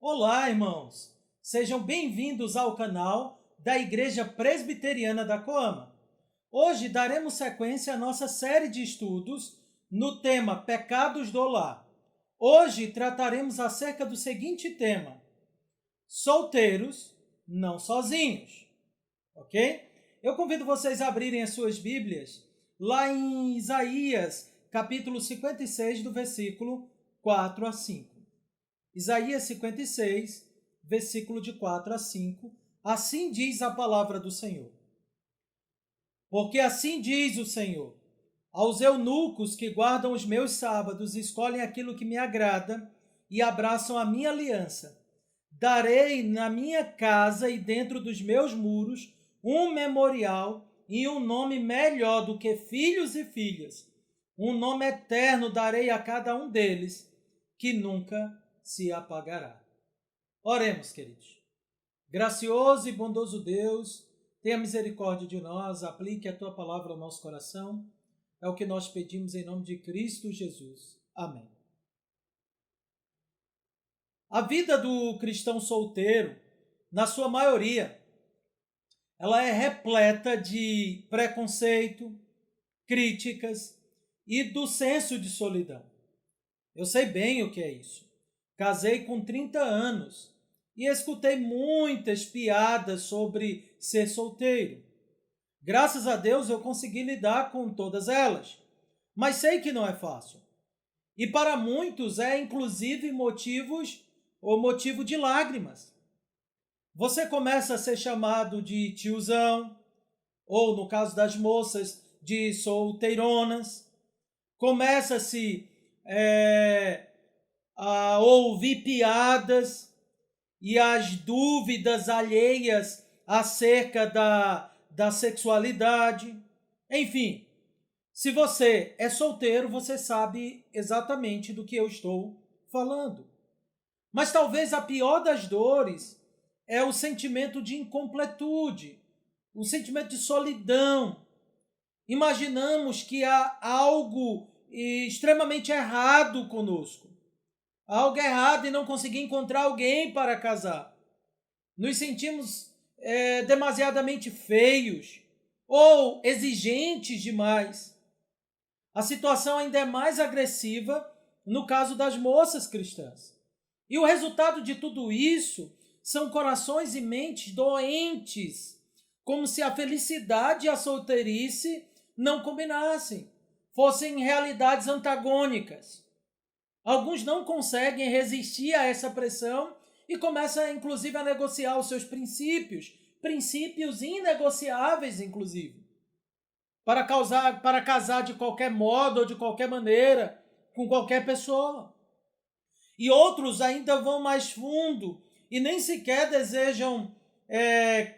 Olá, irmãos! Sejam bem-vindos ao canal da Igreja Presbiteriana da Coama. Hoje daremos sequência à nossa série de estudos no tema Pecados do Lar. Hoje trataremos acerca do seguinte tema: solteiros, não sozinhos. Ok? Eu convido vocês a abrirem as suas Bíblias lá em Isaías, capítulo 56, do versículo 4 a 5. Isaías 56, versículo de 4 a 5, assim diz a palavra do Senhor. Porque assim diz o Senhor: aos eunucos que guardam os meus sábados, escolhem aquilo que me agrada e abraçam a minha aliança. Darei na minha casa e dentro dos meus muros um memorial e um nome melhor do que filhos e filhas. Um nome eterno darei a cada um deles, que nunca se apagará. Oremos, queridos. Gracioso e bondoso Deus, tenha misericórdia de nós, aplique a tua palavra ao nosso coração. É o que nós pedimos em nome de Cristo Jesus. Amém. A vida do cristão solteiro, na sua maioria, ela é repleta de preconceito, críticas e do senso de solidão. Eu sei bem o que é isso. Casei com 30 anos e escutei muitas piadas sobre ser solteiro. Graças a Deus eu consegui lidar com todas elas, mas sei que não é fácil. E para muitos é inclusive motivo de lágrimas. Você começa a ser chamado de tiozão, ou no caso das moças, de solteironas. Começa-se a ouvir piadas e as dúvidas alheias acerca da sexualidade. Enfim, se você é solteiro, você sabe exatamente do que eu estou falando. Mas talvez a pior das dores é o sentimento de incompletude, o sentimento de solidão. Imaginamos que há algo extremamente errado conosco. Há algo errado em não conseguir encontrar alguém para casar. Nos sentimos demasiadamente feios ou exigentes demais. A situação ainda é mais agressiva no caso das moças cristãs. E o resultado de tudo isso são corações e mentes doentes, como se a felicidade e a solteirice não combinassem, fossem realidades antagônicas. Alguns não conseguem resistir a essa pressão e começam, inclusive, a negociar os seus princípios inegociáveis, inclusive, para casar de qualquer modo ou de qualquer maneira, com qualquer pessoa. E outros ainda vão mais fundo e nem sequer desejam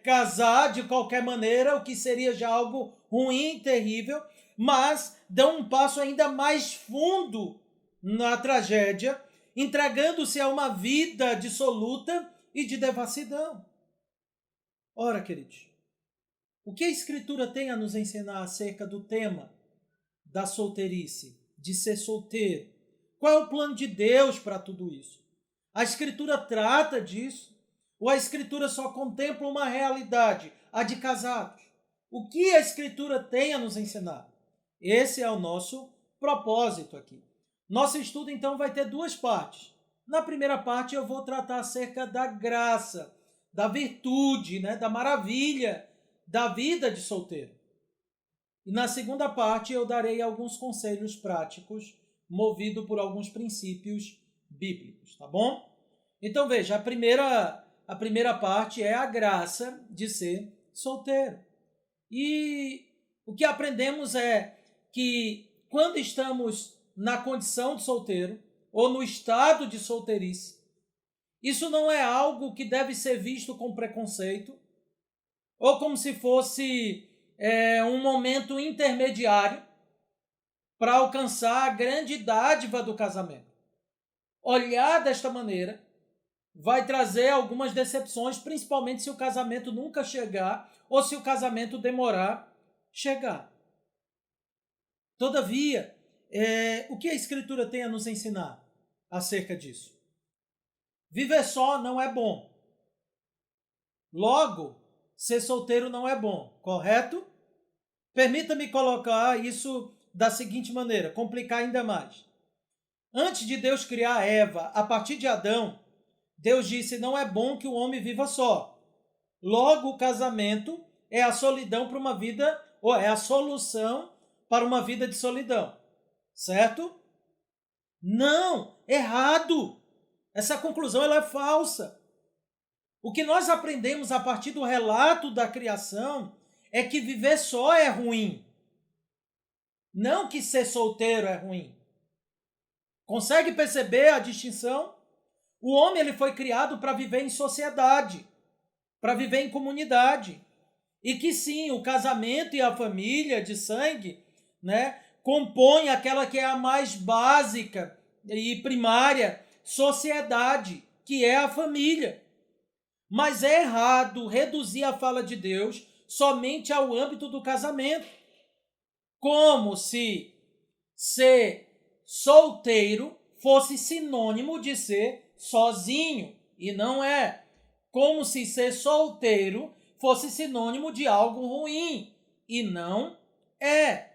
casar de qualquer maneira, o que seria já algo ruim, terrível, mas dão um passo ainda mais fundo na tragédia, entregando-se a uma vida dissoluta e de devassidão. Ora, queridos, o que a Escritura tem a nos ensinar acerca do tema da solteirice, de ser solteiro? Qual é o plano de Deus para tudo isso? A Escritura trata disso? Ou a Escritura só contempla uma realidade, a de casados? O que a Escritura tem a nos ensinar? Esse é o nosso propósito aqui. Nosso estudo, então, vai ter duas partes. Na primeira parte, eu vou tratar acerca da graça, da virtude, da maravilha da vida de solteiro. E na segunda parte, eu darei alguns conselhos práticos, movido por alguns princípios bíblicos, tá bom? Então, veja, a primeira parte é a graça de ser solteiro. E o que aprendemos é que quando estamos na condição de solteiro ou no estado de solteirice, isso não é algo que deve ser visto com preconceito ou como se fosse um momento intermediário para alcançar a grande dádiva do casamento. Olhar desta maneira vai trazer algumas decepções, principalmente se o casamento nunca chegar ou se o casamento demorar chegar. Todavia, o que a Escritura tem a nos ensinar acerca disso? Viver só não é bom. Logo, ser solteiro não é bom, correto? Permita-me colocar isso da seguinte maneira, complicar ainda mais. Antes de Deus criar Eva, a partir de Adão, Deus disse: não é bom que o homem viva só. Logo, o casamento é a solidão para uma vida, ou é a solução para uma vida de solidão. Certo? Não, errado. Essa conclusão ela é falsa. O que nós aprendemos a partir do relato da criação é que viver só é ruim. Não que ser solteiro é ruim. Consegue perceber a distinção? O homem ele foi criado para viver em sociedade, para viver em comunidade. E que sim, o casamento e a família de sangue, né, compõem aquela que é a mais básica e primária sociedade, que é a família. Mas é errado reduzir a fala de Deus somente ao âmbito do casamento, como se ser solteiro fosse sinônimo de ser sozinho, e não é. Como se ser solteiro fosse sinônimo de algo ruim, e não é.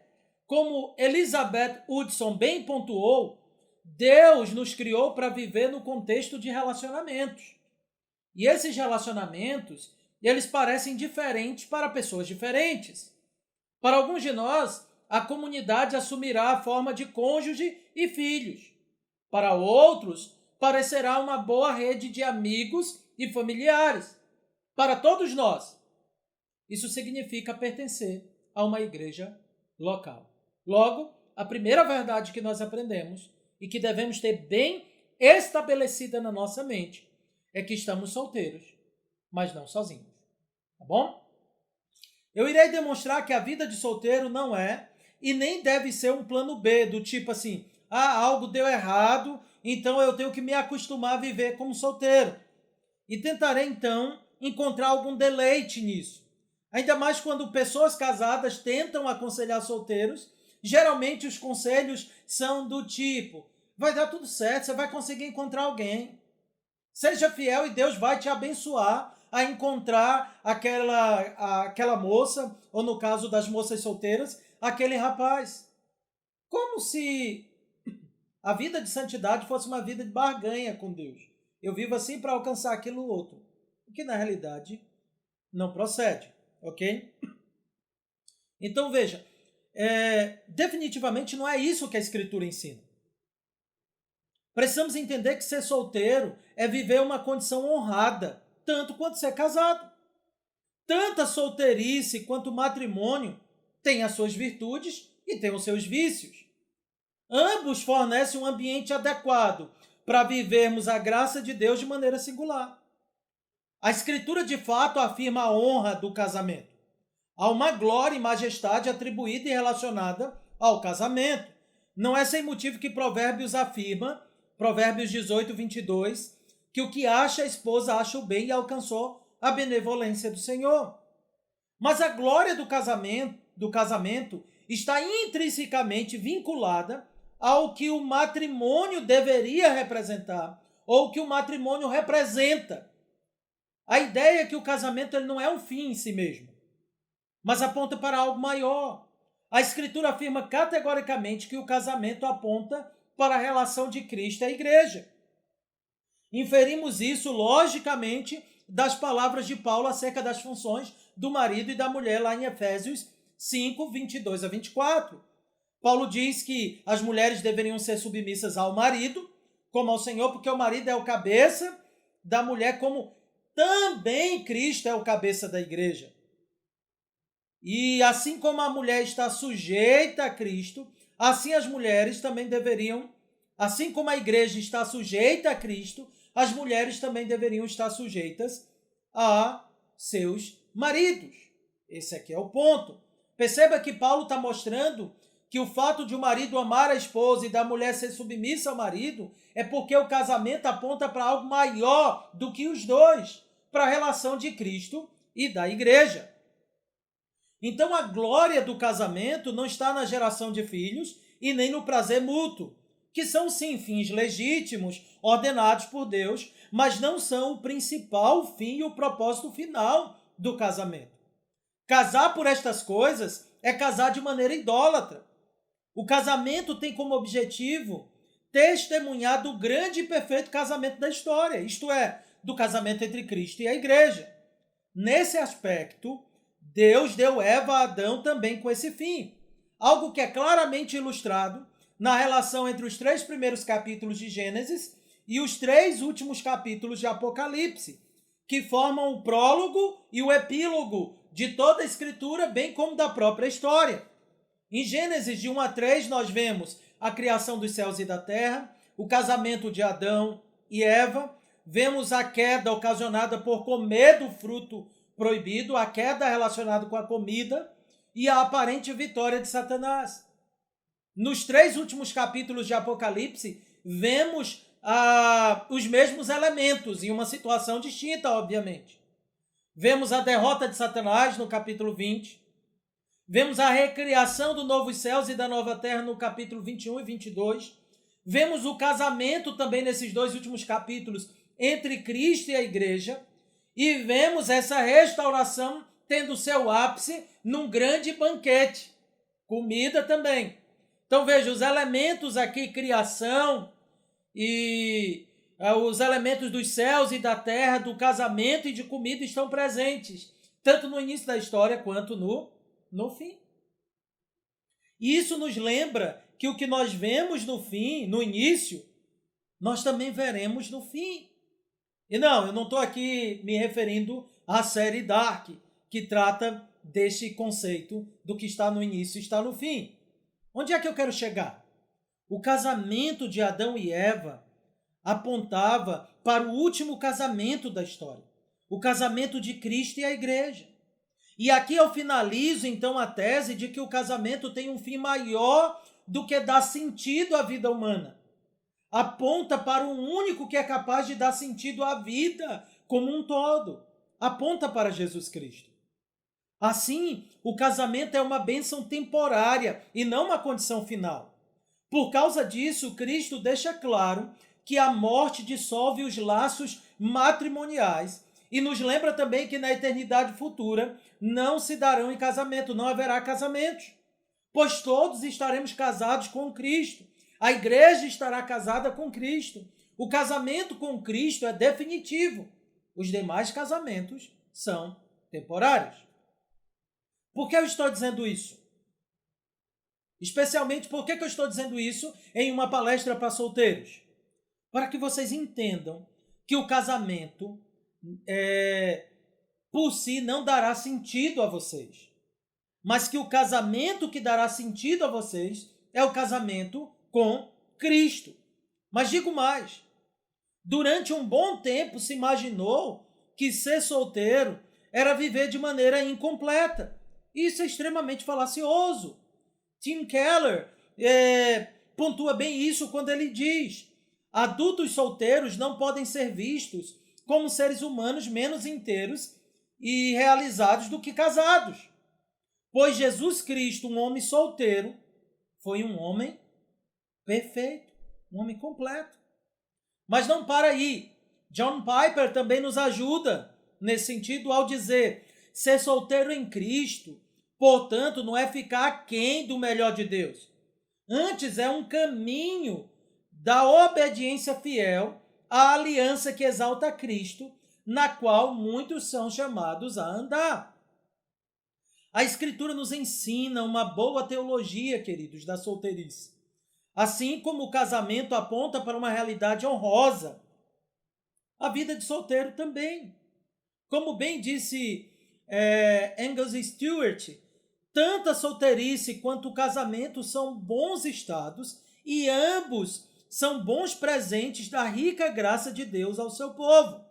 Como Elizabeth Hudson bem pontuou, Deus nos criou para viver no contexto de relacionamentos. E esses relacionamentos, eles parecem diferentes para pessoas diferentes. Para alguns de nós, a comunidade assumirá a forma de cônjuge e filhos. Para outros, parecerá uma boa rede de amigos e familiares. Para todos nós, isso significa pertencer a uma igreja local. Logo, a primeira verdade que nós aprendemos e que devemos ter bem estabelecida na nossa mente é que estamos solteiros, mas não sozinhos. Tá bom? Eu irei demonstrar que a vida de solteiro não é e nem deve ser um plano B, do tipo assim, algo deu errado, então eu tenho que me acostumar a viver como solteiro. E tentarei, então, encontrar algum deleite nisso. Ainda mais quando pessoas casadas tentam aconselhar solteiros, geralmente os conselhos são do tipo, vai dar tudo certo, você vai conseguir encontrar alguém. Seja fiel e Deus vai te abençoar a encontrar aquela moça, ou no caso das moças solteiras, aquele rapaz. Como se a vida de santidade fosse uma vida de barganha com Deus. Eu vivo assim para alcançar aquilo outro. O que na realidade não procede, ok? Então veja, definitivamente não é isso que a Escritura ensina. Precisamos entender que ser solteiro é viver uma condição honrada, tanto quanto ser casado. Tanto a solteirice quanto o matrimônio têm as suas virtudes e têm os seus vícios. Ambos fornecem um ambiente adequado para vivermos a graça de Deus de maneira singular. A Escritura, de fato, afirma a honra do casamento. Há uma glória e majestade atribuída e relacionada ao casamento. Não é sem motivo que Provérbios afirma, Provérbios 18, 22, que o que acha a esposa acha o bem e alcançou a benevolência do Senhor. Mas a glória do casamento está intrinsecamente vinculada ao que o matrimônio deveria representar, ou que o matrimônio representa. A ideia é que o casamento ele não é um fim em si mesmo, mas aponta para algo maior. A Escritura afirma categoricamente que o casamento aponta para a relação de Cristo e a igreja. Inferimos isso, logicamente, das palavras de Paulo acerca das funções do marido e da mulher lá em Efésios 5, 22 a 24. Paulo diz que as mulheres deveriam ser submissas ao marido, como ao Senhor, porque o marido é o cabeça da mulher, como também Cristo é o cabeça da igreja. E assim como a mulher está sujeita a Cristo, assim as mulheres também deveriam, assim como a igreja está sujeita a Cristo, as mulheres também deveriam estar sujeitas a seus maridos. Esse aqui é o ponto. Perceba que Paulo está mostrando que o fato de o marido amar a esposa e da mulher ser submissa ao marido é porque o casamento aponta para algo maior do que os dois, para a relação de Cristo e da igreja. Então a glória do casamento não está na geração de filhos e nem no prazer mútuo, que são sim fins legítimos, ordenados por Deus, mas não são o principal fim e o propósito final do casamento. Casar por estas coisas é casar de maneira idólatra. O casamento tem como objetivo testemunhar do grande e perfeito casamento da história, isto é, do casamento entre Cristo e a igreja. Nesse aspecto, Deus deu Eva a Adão também com esse fim, algo que é claramente ilustrado na relação entre os 3 primeiros capítulos de Gênesis e os 3 últimos capítulos de Apocalipse, que formam o prólogo e o epílogo de toda a Escritura, bem como da própria história. Em Gênesis de 1 a 3, nós vemos a criação dos céus e da terra, o casamento de Adão e Eva, vemos a queda ocasionada por comer do fruto proibido, a queda relacionada com a comida e a aparente vitória de Satanás. Nos 3 últimos capítulos de Apocalipse, vemos os mesmos elementos, em uma situação distinta, obviamente. Vemos a derrota de Satanás no capítulo 20, vemos a recriação do novos céus e da nova terra no capítulo 21 e 22, vemos o casamento também nesses 2 últimos capítulos entre Cristo e a igreja, e vemos essa restauração tendo seu ápice num grande banquete, comida também. Então veja, os elementos aqui, criação e os elementos dos céus e da terra, do casamento e de comida estão presentes, tanto no início da história quanto no fim. E isso nos lembra que o que nós vemos no fim, no início, nós também veremos no fim. E não, eu não estou aqui me referindo à série Dark, que trata deste conceito do que está no início e está no fim. Onde é que eu quero chegar? O casamento de Adão e Eva apontava para o último casamento da história, o casamento de Cristo e a igreja. E aqui eu finalizo então a tese de que o casamento tem um fim maior do que dar sentido à vida humana. Aponta para um único que é capaz de dar sentido à vida como um todo. Aponta para Jesus Cristo. Assim, o casamento é uma bênção temporária e não uma condição final. Por causa disso, Cristo deixa claro que a morte dissolve os laços matrimoniais e nos lembra também que na eternidade futura não se darão em casamento, não haverá casamentos, pois todos estaremos casados com Cristo. A igreja estará casada com Cristo. O casamento com Cristo é definitivo. Os demais casamentos são temporários. Por que eu estou dizendo isso? Especialmente, por que eu estou dizendo isso em uma palestra para solteiros? Para que vocês entendam que o casamento, por si, não dará sentido a vocês. Mas que o casamento que dará sentido a vocês é o casamento com Cristo. Mas digo mais, durante um bom tempo se imaginou que ser solteiro era viver de maneira incompleta. Isso é extremamente falacioso. Tim Keller pontua bem isso quando ele diz: adultos solteiros não podem ser vistos como seres humanos menos inteiros e realizados do que casados. Pois Jesus Cristo, um homem solteiro, foi um homem perfeito, um homem completo. Mas não para aí. John Piper também nos ajuda nesse sentido ao dizer: ser solteiro em Cristo, portanto, não é ficar aquém do melhor de Deus. Antes é um caminho da obediência fiel à aliança que exalta Cristo, na qual muitos são chamados a andar. A Escritura nos ensina uma boa teologia, queridos, da solteirice. Assim como o casamento aponta para uma realidade honrosa, a vida de solteiro também. Como bem disse Angus Stewart, tanto a solteirice quanto o casamento são bons estados e ambos são bons presentes da rica graça de Deus ao seu povo.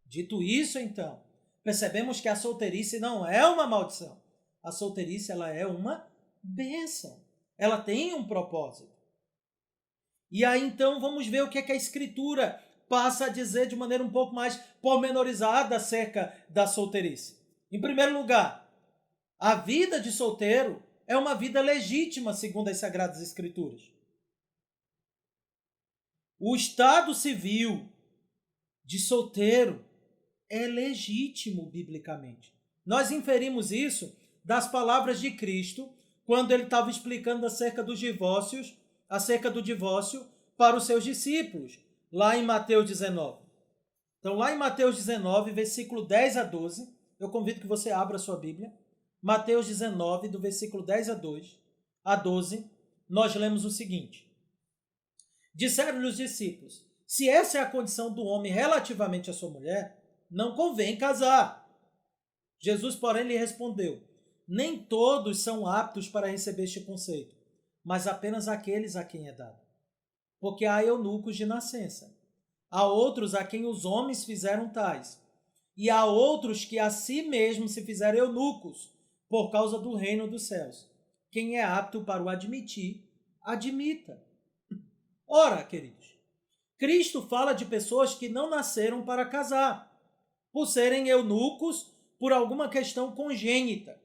Dito isso, então, percebemos que a solteirice não é uma maldição. A solteirice ela é uma bênção. Ela tem um propósito. E aí, então, vamos ver o que a Escritura passa a dizer de maneira um pouco mais pormenorizada acerca da solteirice. Em primeiro lugar, a vida de solteiro é uma vida legítima, segundo as Sagradas Escrituras. O estado civil de solteiro é legítimo biblicamente. Nós inferimos isso das palavras de Cristo quando ele estava explicando acerca dos divórcios, acerca do divórcio para os seus discípulos, lá em Mateus 19. Então, lá em Mateus 19, versículo 10 a 12, eu convido que você abra a sua Bíblia. Mateus 19, do versículo 10 a 12, nós lemos o seguinte. Disseram-lhe os discípulos, se essa é a condição do homem relativamente à sua mulher, não convém casar. Jesus, porém, lhe respondeu, nem todos são aptos para receber este conceito, mas apenas aqueles a quem é dado. Porque há eunucos de nascença, há outros a quem os homens fizeram tais, e há outros que a si mesmos se fizeram eunucos, por causa do reino dos céus. Quem é apto para o admitir, admita. Ora, queridos, Cristo fala de pessoas que não nasceram para casar, por serem eunucos por alguma questão congênita.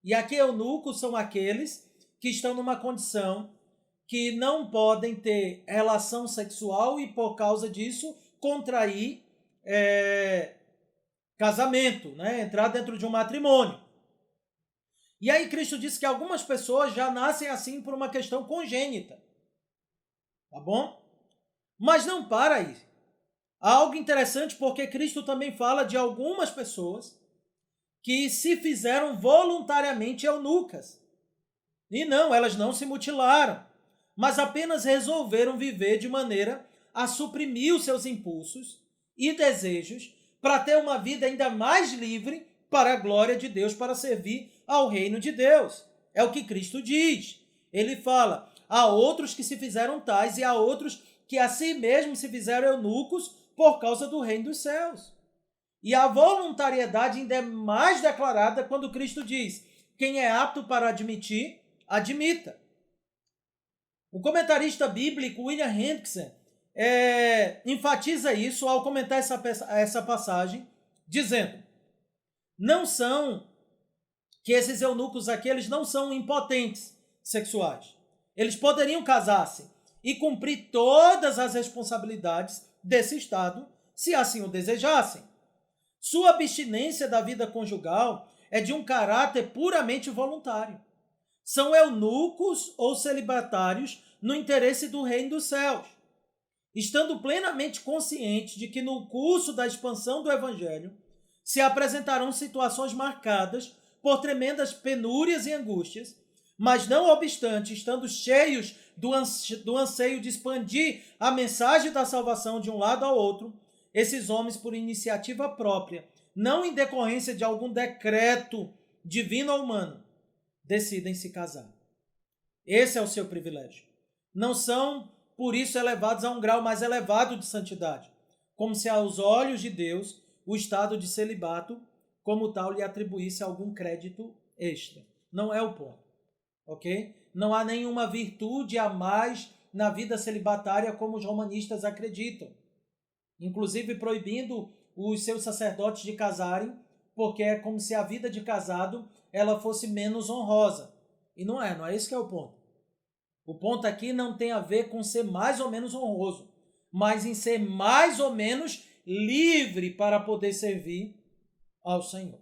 E aqui eunucos são aqueles que estão numa condição que não podem ter relação sexual e, por causa disso, contrair casamento, né? Entrar dentro de um matrimônio. E aí Cristo disse que algumas pessoas já nascem assim por uma questão congênita. Tá bom? Mas não para aí. Há algo interessante porque Cristo também fala de algumas pessoas que se fizeram voluntariamente eunucas. E não, elas não se mutilaram, mas apenas resolveram viver de maneira a suprimir os seus impulsos e desejos para ter uma vida ainda mais livre para a glória de Deus, para servir ao reino de Deus. É o que Cristo diz. Ele fala, há outros que se fizeram tais e há outros que a si mesmos se fizeram eunucos por causa do reino dos céus. E a voluntariedade ainda é mais declarada quando Cristo diz, quem é apto para admitir, admita. O comentarista bíblico William Hendrickson enfatiza isso ao comentar essa passagem, dizendo, não são que esses eunucos aqui, eles não são impotentes sexuais. Eles poderiam casar-se e cumprir todas as responsabilidades desse estado, se assim o desejassem. Sua abstinência da vida conjugal é de um caráter puramente voluntário. São eunucos ou celibatários no interesse do reino dos céus, estando plenamente conscientes de que no curso da expansão do evangelho se apresentarão situações marcadas por tremendas penúrias e angústias, mas não obstante, estando cheios do anseio de expandir a mensagem da salvação de um lado ao outro, esses homens, por iniciativa própria, não em decorrência de algum decreto divino ou humano, decidem se casar. Esse é o seu privilégio. Não são, por isso, elevados a um grau mais elevado de santidade, como se aos olhos de Deus o estado de celibato, como tal, lhe atribuísse algum crédito extra. Não é o ponto, ok? Não há nenhuma virtude a mais na vida celibatária como os romanistas acreditam, inclusive proibindo os seus sacerdotes de casarem, porque é como se a vida de casado ela fosse menos honrosa. E não é esse que é o ponto. O ponto aqui não tem a ver com ser mais ou menos honroso, mas em ser mais ou menos livre para poder servir ao Senhor,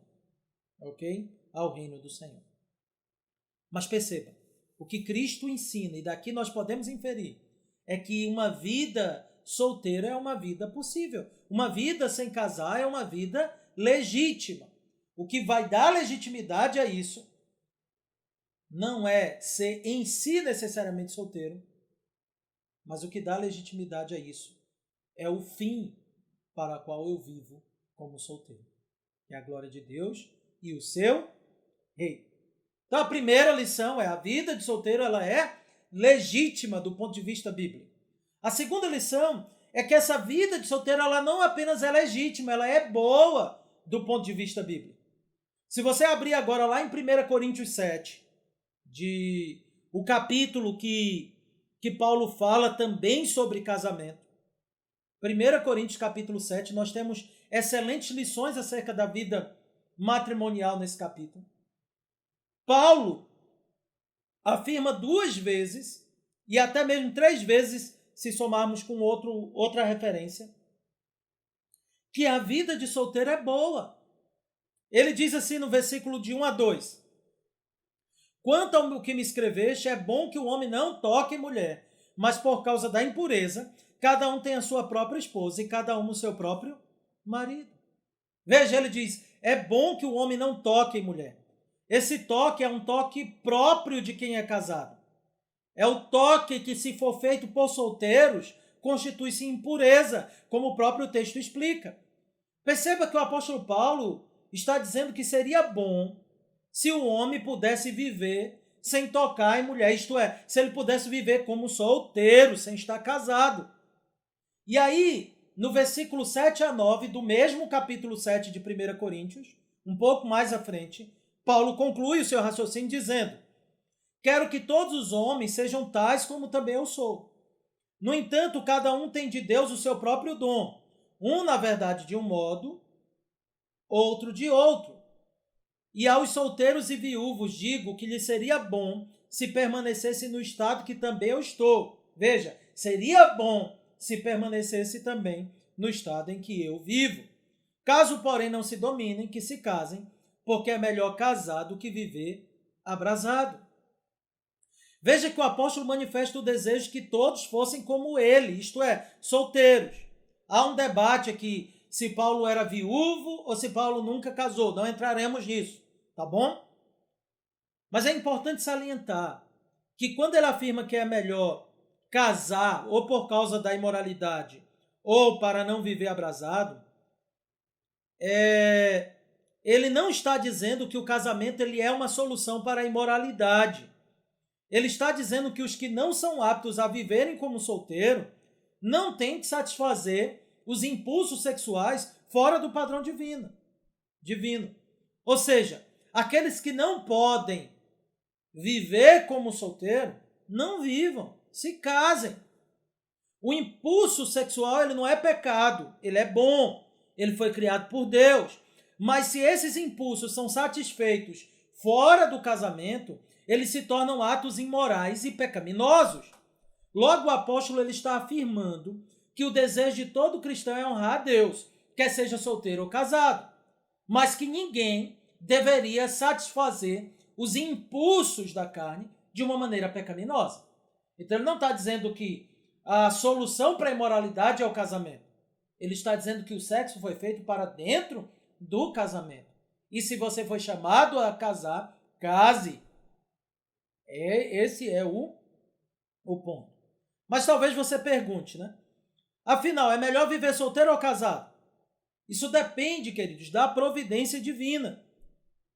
ok? Ao reino do Senhor. Mas perceba, o que Cristo ensina, e daqui nós podemos inferir, é que uma vida solteira é uma vida possível. Uma vida sem casar é uma vida legítima. O que vai dar legitimidade a isso não é ser em si necessariamente solteiro, mas o que dá legitimidade a isso é o fim para o qual eu vivo como solteiro. É a glória de Deus e o seu rei. Então a primeira lição é a vida de solteiro ela é legítima do ponto de vista bíblico. A segunda lição é que essa vida de solteiro ela não apenas é legítima, ela é boa do ponto de vista bíblico. Se você abrir agora lá em 1 Coríntios 7, o capítulo que Paulo fala também sobre casamento, 1 Coríntios capítulo 7, nós temos excelentes lições acerca da vida matrimonial nesse capítulo. Paulo afirma 2 vezes, e até mesmo 3 vezes se somarmos com outra referência, que a vida de solteiro é boa. Ele diz assim no versículo de 1 a 2: quanto ao que me escreveste, é bom que o homem não toque mulher, mas por causa da impureza, cada um tem a sua própria esposa e cada um o seu próprio marido. Veja, ele diz, é bom que o homem não toque mulher. Esse toque é um toque próprio de quem é casado. É o toque que, se for feito por solteiros, constitui-se impureza, como o próprio texto explica. Perceba que o apóstolo Paulo está dizendo que seria bom se o homem pudesse viver sem tocar em mulher, isto é, se ele pudesse viver como solteiro, sem estar casado. E aí, no versículo 7 a 9 do mesmo capítulo 7 de 1 Coríntios, um pouco mais à frente, Paulo conclui o seu raciocínio dizendo: quero que todos os homens sejam tais como também eu sou. No entanto, cada um tem de Deus o seu próprio dom. Um, na verdade, de um modo, outro de outro. E aos solteiros e viúvos digo que lhes seria bom se permanecesse no estado que também eu estou. Veja, seria bom se permanecesse também no estado em que eu vivo. Caso, porém, não se dominem, que se casem, porque é melhor casar do que viver abrasado. Veja que o apóstolo manifesta o desejo que todos fossem como ele, isto é, solteiros. Há um debate aqui se Paulo era viúvo ou se Paulo nunca casou. Não entraremos nisso, tá bom? Mas é importante salientar que quando ele afirma que é melhor casar ou por causa da imoralidade ou para não viver abrasado, ele não está dizendo que o casamento ele é uma solução para a imoralidade. Ele está dizendo que os que não são aptos a viverem como solteiro não têm que satisfazer os impulsos sexuais fora do padrão divino. Ou seja, aqueles que não podem viver como solteiro, não vivam, se casem. O impulso sexual ele não é pecado, ele é bom, ele foi criado por Deus. Mas se esses impulsos são satisfeitos fora do casamento, eles se tornam atos imorais e pecaminosos. Logo, o apóstolo ele está afirmando que o desejo de todo cristão é honrar a Deus, quer seja solteiro ou casado, mas que ninguém deveria satisfazer os impulsos da carne de uma maneira pecaminosa. Então, ele não está dizendo que a solução para a imoralidade é o casamento. Ele está dizendo que o sexo foi feito para dentro do casamento. E se você foi chamado a casar, case. Esse é o ponto. Mas talvez você pergunte, né? Afinal, é melhor viver solteiro ou casado? Isso depende, queridos, da providência divina.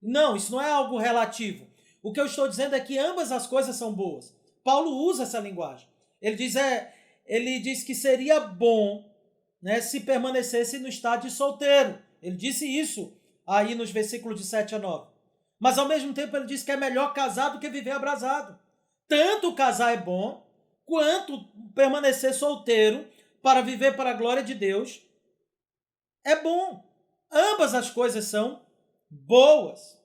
Não, isso não é algo relativo. O que eu estou dizendo é que ambas as coisas são boas. Paulo usa essa linguagem. Ele diz que seria bom, né, se permanecesse no estado de solteiro. Ele disse isso aí nos versículos de 7 a 9. Mas ao mesmo tempo ele diz que é melhor casar do que viver abrasado. Tanto casar é bom, quanto permanecer solteiro para viver para a glória de Deus é bom. Ambas as coisas são boas.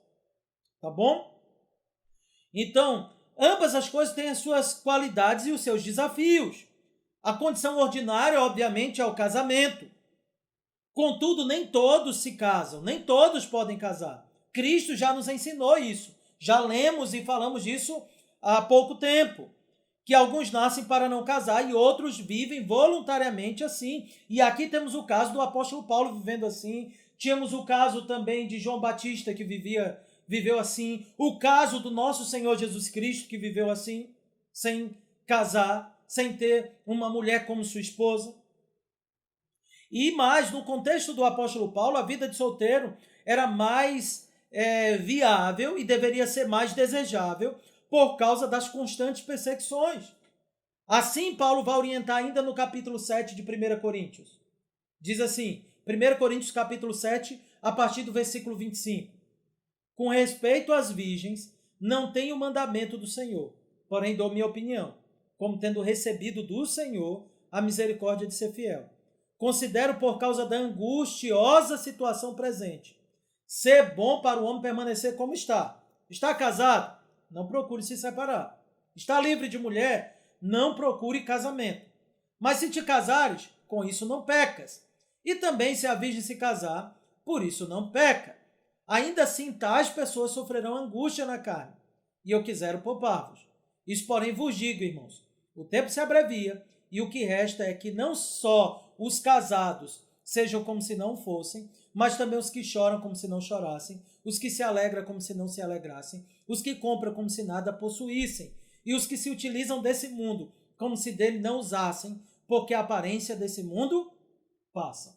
Tá bom? Então, ambas as coisas têm as suas qualidades e os seus desafios. A condição ordinária, obviamente, é o casamento. Contudo, nem todos se casam, nem todos podem casar. Cristo já nos ensinou isso. Já lemos e falamos disso há pouco tempo. Que alguns nascem para não casar e outros vivem voluntariamente assim. E aqui temos o caso do apóstolo Paulo vivendo assim. Tínhamos o caso também de João Batista, que viveu assim. O caso do nosso Senhor Jesus Cristo, que viveu assim, sem casar, sem ter uma mulher como sua esposa. E mais, no contexto do apóstolo Paulo, a vida de solteiro era mais viável e deveria ser mais desejável por causa das constantes perseguições. Assim, Paulo vai orientar ainda no capítulo 7 de 1 Coríntios. Diz assim, 1 Coríntios capítulo 7, a partir do versículo 25. Com respeito às virgens, não tenho mandamento do Senhor, porém dou minha opinião, como tendo recebido do Senhor a misericórdia de ser fiel. Considero por causa da angustiosa situação presente, ser bom para o homem permanecer como está. Está casado? Não procure se separar. Está livre de mulher? Não procure casamento. Mas se te casares, com isso não pecas. E também se a virgem se casar, por isso não peca. Ainda assim, tais pessoas sofrerão angústia na carne. E eu quisera poupar-vos. Isso, porém, vos digo, irmãos, o tempo se abrevia, e o que resta é que não só os casados sejam como se não fossem, mas também os que choram como se não chorassem, os que se alegram como se não se alegrassem, os que compram como se nada possuíssem, e os que se utilizam desse mundo como se dele não usassem, porque a aparência desse mundo passa.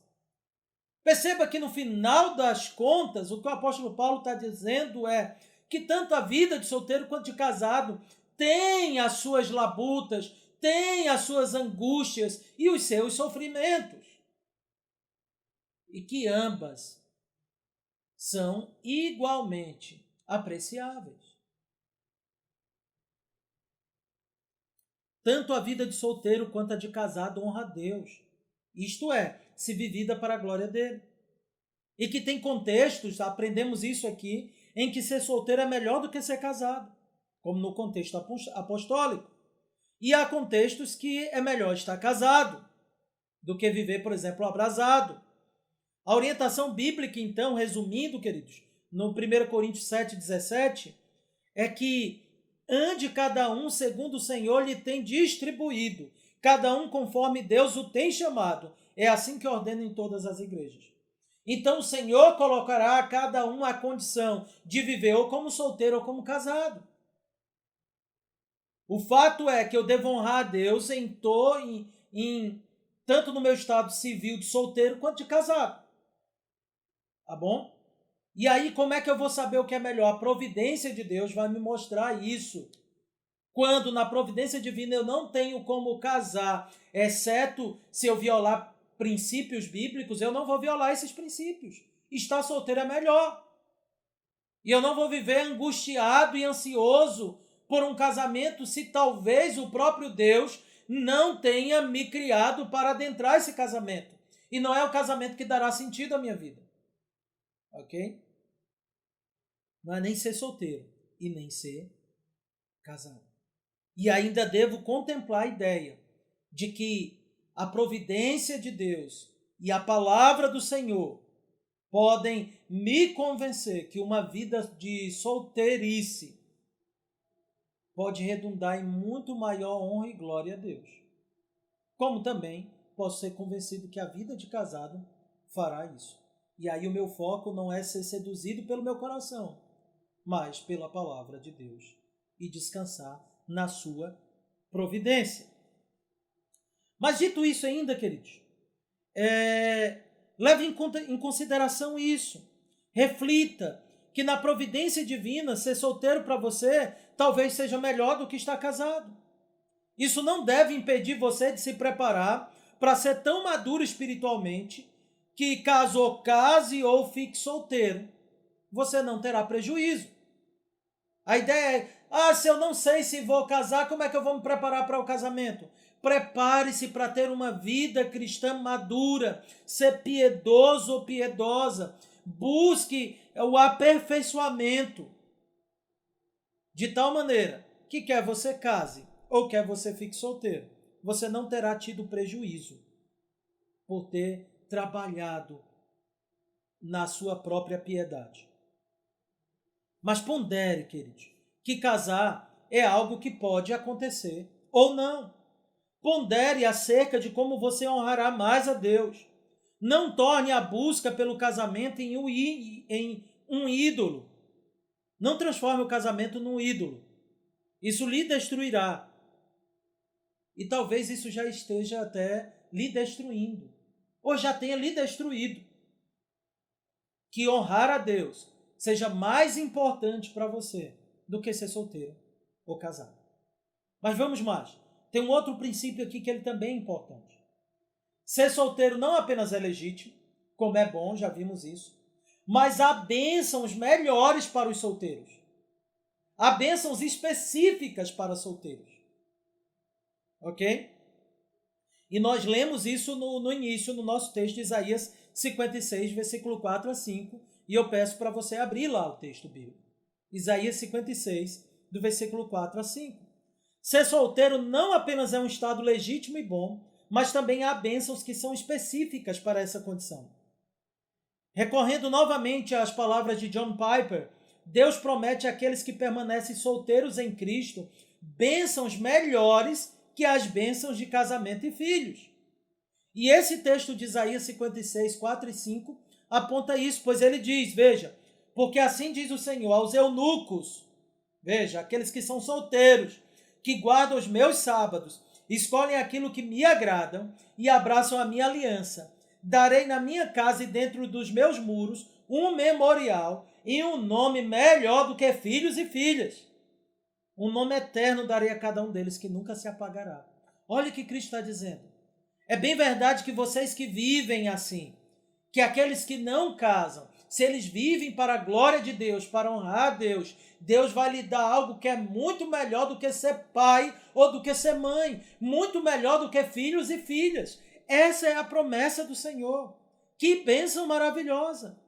Perceba que no final das contas, o que o apóstolo Paulo está dizendo é que tanto a vida de solteiro quanto de casado tem as suas labutas, tem as suas angústias e os seus sofrimentos. E que ambas são igualmente apreciáveis. Tanto a vida de solteiro quanto a de casado honra a Deus. Isto é, se vivida para a glória dele. E que tem contextos, aprendemos isso aqui, em que ser solteiro é melhor do que ser casado, como no contexto apostólico. E há contextos que é melhor estar casado do que viver, por exemplo, abrasado. A orientação bíblica, então, resumindo, queridos, no 1 Coríntios 7,17, é que ande cada um segundo o Senhor lhe tem distribuído, cada um conforme Deus o tem chamado. É assim que ordena em todas as igrejas. Então o Senhor colocará a cada um a condição de viver ou como solteiro ou como casado. O fato é que eu devo honrar a Deus tanto no meu estado civil de solteiro quanto de casado. Tá bom? E aí, como é que eu vou saber o que é melhor? A providência de Deus vai me mostrar isso. Quando na providência divina eu não tenho como casar, exceto se eu violar princípios bíblicos, eu não vou violar esses princípios. Estar solteiro é melhor. E eu não vou viver angustiado e ansioso por um casamento se talvez o próprio Deus não tenha me criado para adentrar esse casamento. E não é o casamento que dará sentido à minha vida. Ok? Não é nem ser solteiro e nem ser casado. E ainda devo contemplar a ideia de que a providência de Deus e a palavra do Senhor podem me convencer que uma vida de solteirice pode redundar em muito maior honra e glória a Deus. Como também posso ser convencido que a vida de casado fará isso. E aí o meu foco não é ser seduzido pelo meu coração, mas pela palavra de Deus e descansar na sua providência. Mas dito isso ainda, queridos, leve em consideração isso. Reflita que na providência divina, ser solteiro para você talvez seja melhor do que estar casado. Isso não deve impedir você de se preparar para ser tão maduro espiritualmente que caso case ou fique solteiro, você não terá prejuízo. A ideia é, se eu não sei se vou casar, como é que eu vou me preparar para o casamento? Prepare-se para ter uma vida cristã madura, ser piedoso ou piedosa. Busque o aperfeiçoamento de tal maneira que quer você case ou quer você fique solteiro, você não terá tido prejuízo por ter trabalhado na sua própria piedade. Mas pondere, queridos, que casar é algo que pode acontecer ou não. Pondere acerca de como você honrará mais a Deus. Não torne a busca pelo casamento em um ídolo. Não transforme o casamento num ídolo. Isso lhe destruirá. E talvez isso já esteja até lhe destruindo. Ou já tenha lhe destruído. Que honrar a Deus seja mais importante para você do que ser solteiro ou casado. Mas vamos mais. Tem um outro princípio aqui que ele também é importante. Ser solteiro não apenas é legítimo, como é bom, já vimos isso, mas há bênçãos melhores para os solteiros. Há bênçãos específicas para solteiros. Ok? E nós lemos isso no início, no nosso texto de Isaías 56, versículo 4 a 5, e eu peço para você abrir lá o texto bíblico. Isaías 56, do versículo 4 a 5. Ser solteiro não apenas é um estado legítimo e bom, mas também há bênçãos que são específicas para essa condição. Recorrendo novamente às palavras de John Piper, Deus promete àqueles que permanecem solteiros em Cristo bênçãos melhores que as bênçãos de casamento e filhos. E esse texto de Isaías 56, 4 e 5 aponta isso, pois ele diz, veja, porque assim diz o Senhor aos eunucos, veja, aqueles que são solteiros, que guardam os meus sábados, escolhem aquilo que me agradam e abraçam a minha aliança. Darei na minha casa e dentro dos meus muros um memorial e um nome melhor do que filhos e filhas. Um nome eterno darei a cada um deles que nunca se apagará. Olha o que Cristo está dizendo. É bem verdade que vocês que vivem assim, que aqueles que não casam, se eles vivem para a glória de Deus, para honrar a Deus, Deus vai lhe dar algo que é muito melhor do que ser pai ou do que ser mãe, muito melhor do que filhos e filhas. Essa é a promessa do Senhor. Que bênção maravilhosa!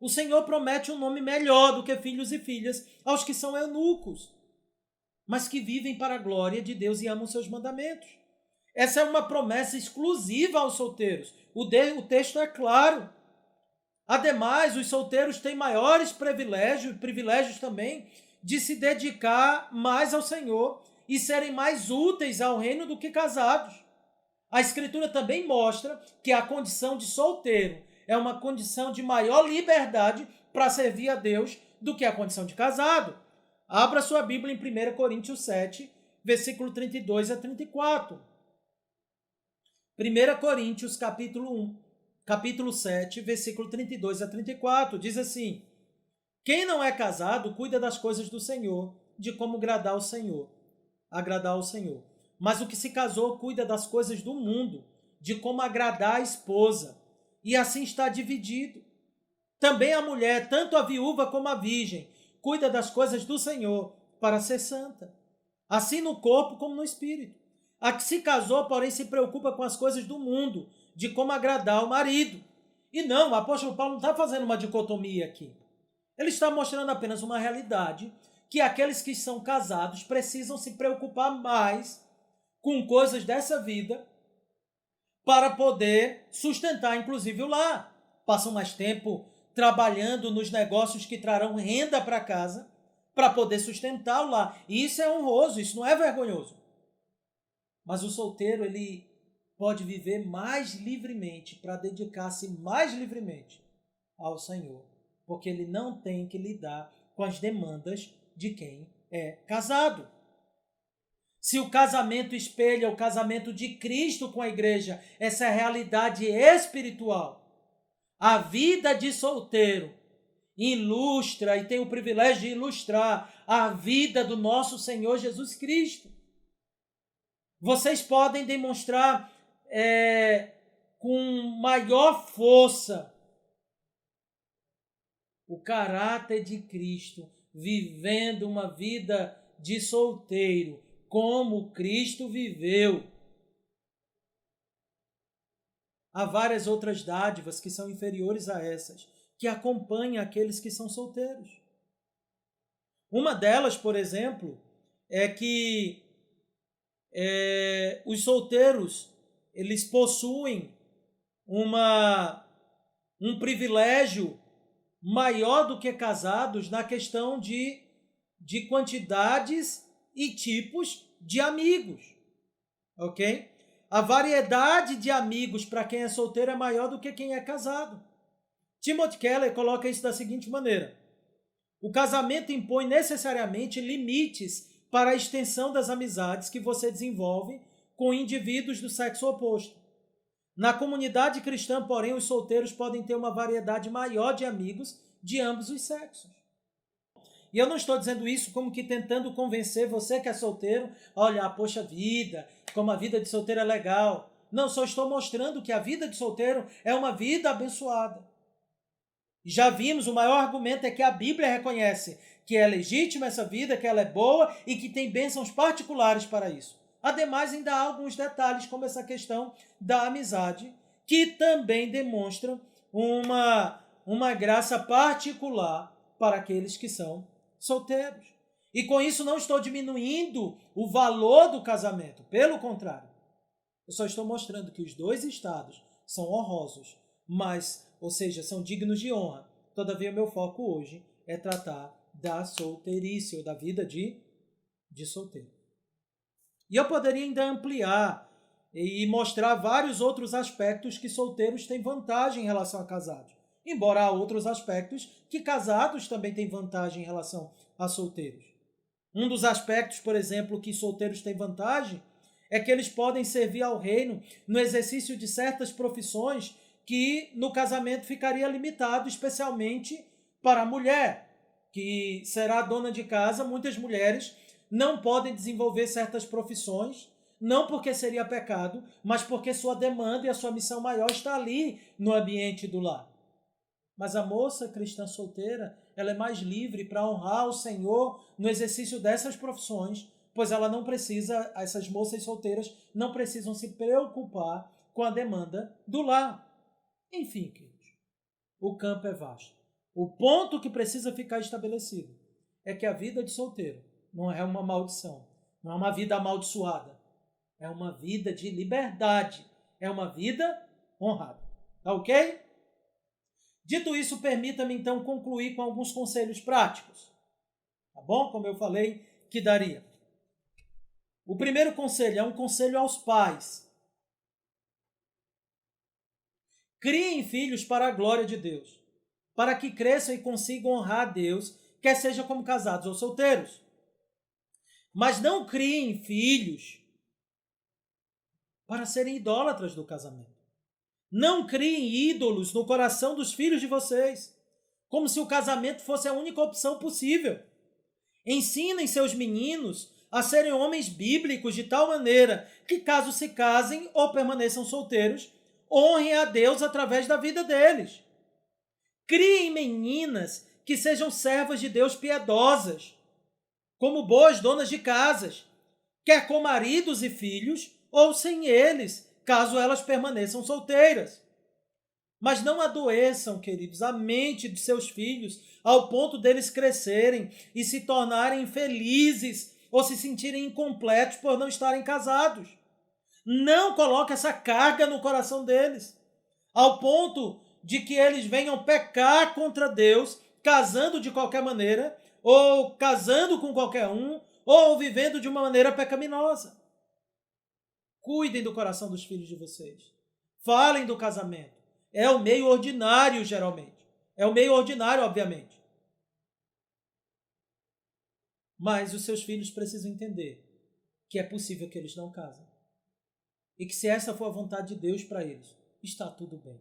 O Senhor promete um nome melhor do que filhos e filhas aos que são eunucos, mas que vivem para a glória de Deus e amam seus mandamentos. Essa é uma promessa exclusiva aos solteiros. O texto é claro. Ademais, os solteiros têm maiores privilégios também de se dedicar mais ao Senhor e serem mais úteis ao reino do que casados. A Escritura também mostra que a condição de solteiro é uma condição de maior liberdade para servir a Deus do que a condição de casado. Abra sua Bíblia em 1 Coríntios 7, versículo 32 a 34. 1 Coríntios, capítulo 7, versículo 32 a 34, diz assim: quem não é casado cuida das coisas do Senhor, de como agradar ao Senhor. Mas o que se casou cuida das coisas do mundo, de como agradar a esposa, e assim está dividido. Também a mulher, tanto a viúva como a virgem, cuida das coisas do Senhor, para ser santa, assim no corpo como no espírito. A que se casou, porém, se preocupa com as coisas do mundo, de como agradar o marido. E não, o apóstolo Paulo não está fazendo uma dicotomia aqui. Ele está mostrando apenas uma realidade, que aqueles que são casados precisam se preocupar mais com coisas dessa vida para poder sustentar, inclusive, o lar. Passam mais tempo trabalhando nos negócios que trarão renda para casa para poder sustentar o lar. E isso é honroso, isso não é vergonhoso. Mas o solteiro, ele pode viver mais livremente, para dedicar-se mais livremente ao Senhor, porque ele não tem que lidar com as demandas de quem é casado. Se o casamento espelha o casamento de Cristo com a igreja, essa é a realidade espiritual. A vida de solteiro ilustra e tem o privilégio de ilustrar a vida do nosso Senhor Jesus Cristo. Vocês podem demonstrar com maior força o caráter de Cristo, vivendo uma vida de solteiro, como Cristo viveu. Há várias outras dádivas que são inferiores a essas, que acompanham aqueles que são solteiros. Uma delas, por exemplo, é que os solteiros, eles possuem um privilégio maior do que casados na questão de quantidades e tipos de amigos, ok? A variedade de amigos para quem é solteiro é maior do que quem é casado. Timothy Keller coloca isso da seguinte maneira: o casamento impõe necessariamente limites para a extensão das amizades que você desenvolve com indivíduos do sexo oposto. Na comunidade cristã, porém, os solteiros podem ter uma variedade maior de amigos de ambos os sexos. E eu não estou dizendo isso como que tentando convencer você que é solteiro, olha, poxa vida, como a vida de solteiro é legal. Não, só estou mostrando que a vida de solteiro é uma vida abençoada. Já vimos, o maior argumento é que a Bíblia reconhece que é legítima essa vida, que ela é boa e que tem bênçãos particulares para isso. Ademais, ainda há alguns detalhes, como essa questão da amizade, que também demonstram uma graça particular para aqueles que são solteiros. E com isso não estou diminuindo o valor do casamento, pelo contrário. Eu só estou mostrando que os dois estados são honrosos, mas, ou seja, são dignos de honra. Todavia, meu foco hoje é tratar da solteirice ou da vida de solteiro. E eu poderia ainda ampliar e mostrar vários outros aspectos que solteiros têm vantagem em relação a casados. Embora há outros aspectos que casados também têm vantagem em relação a solteiros. Um dos aspectos, por exemplo, que solteiros têm vantagem é que eles podem servir ao reino no exercício de certas profissões que no casamento ficaria limitado especialmente para a mulher, que será dona de casa. Muitas mulheres não podem desenvolver certas profissões, não porque seria pecado, mas porque sua demanda e a sua missão maior está ali no ambiente do lar. Mas a moça cristã solteira, ela é mais livre para honrar o Senhor no exercício dessas profissões, pois ela não precisa, essas moças solteiras não precisam se preocupar com a demanda do lar. Enfim, queridos, o campo é vasto. O ponto que precisa ficar estabelecido é que a vida de solteiro não é uma maldição, não é uma vida amaldiçoada, é uma vida de liberdade, é uma vida honrada. Tá ok? Dito isso, permita-me então concluir com alguns conselhos práticos. Tá bom? Como eu falei que daria. O primeiro conselho é um conselho aos pais. Criem filhos para a glória de Deus, para que cresçam e consigam honrar a Deus, quer seja como casados ou solteiros. Mas não criem filhos para serem idólatras do casamento. Não criem ídolos no coração dos filhos de vocês, como se o casamento fosse a única opção possível. Ensinem seus meninos a serem homens bíblicos de tal maneira que, caso se casem ou permaneçam solteiros, honrem a Deus através da vida deles. Criem meninas que sejam servas de Deus piedosas, como boas donas de casas, quer com maridos e filhos ou sem eles, caso elas permaneçam solteiras. Mas não adoeçam, queridos, a mente de seus filhos ao ponto deles crescerem e se tornarem infelizes ou se sentirem incompletos por não estarem casados. Não coloque essa carga no coração deles, ao ponto de que eles venham pecar contra Deus, casando de qualquer maneira, ou casando com qualquer um, ou vivendo de uma maneira pecaminosa. Cuidem do coração dos filhos de vocês. Falem do casamento. É o meio ordinário, geralmente. É o meio ordinário, obviamente. Mas os seus filhos precisam entender que é possível que eles não casem. E que se essa for a vontade de Deus para eles, está tudo bem.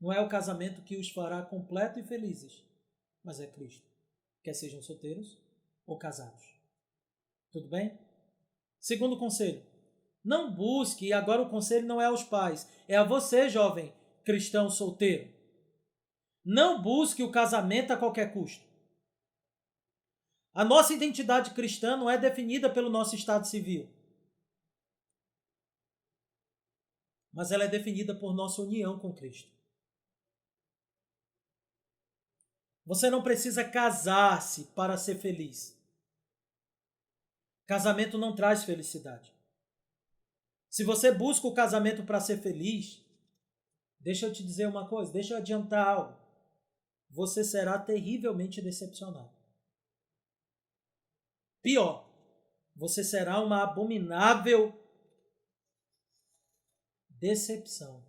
Não é o casamento que os fará completos e felizes, mas é Cristo. Quer sejam solteiros ou casados. Tudo bem? Segundo conselho. Não busque, e agora o conselho não é aos pais, é a você, jovem cristão solteiro. Não busque o casamento a qualquer custo. A nossa identidade cristã não é definida pelo nosso estado civil, mas ela é definida por nossa união com Cristo. Você não precisa casar-se para ser feliz. Casamento não traz felicidade. Se você busca o casamento para ser feliz, deixa eu te dizer uma coisa, deixa eu adiantar algo. Você será terrivelmente decepcionado. Pior, você será uma abominável decepção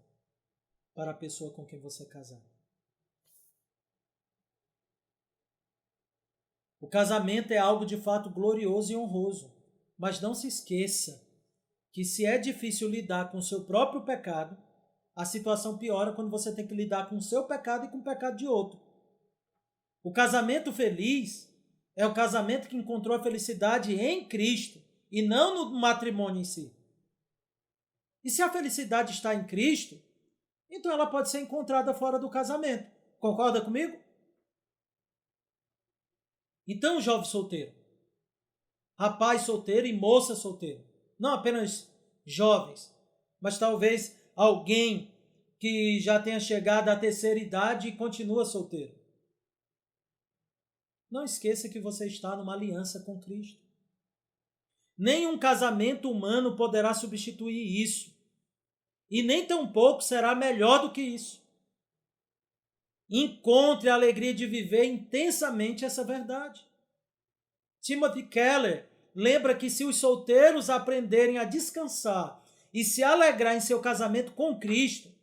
para a pessoa com quem você casar. O casamento é algo de fato glorioso e honroso, mas não se esqueça que se é difícil lidar com o seu próprio pecado, a situação piora quando você tem que lidar com o seu pecado e com o pecado de outro. O casamento feliz é o casamento que encontrou a felicidade em Cristo e não no matrimônio em si. E se a felicidade está em Cristo, então ela pode ser encontrada fora do casamento. Concorda comigo? Então, jovem solteiro, rapaz solteiro e moça solteira, não apenas jovens, mas talvez alguém que já tenha chegado à terceira idade e continua solteiro. Não esqueça que você está numa aliança com Cristo. Nenhum casamento humano poderá substituir isso. e nem tampouco será melhor do que isso. Encontre a alegria de viver intensamente essa verdade. Timothy Keller lembra que se os solteiros aprenderem a descansar e se alegrar em seu casamento com Cristo,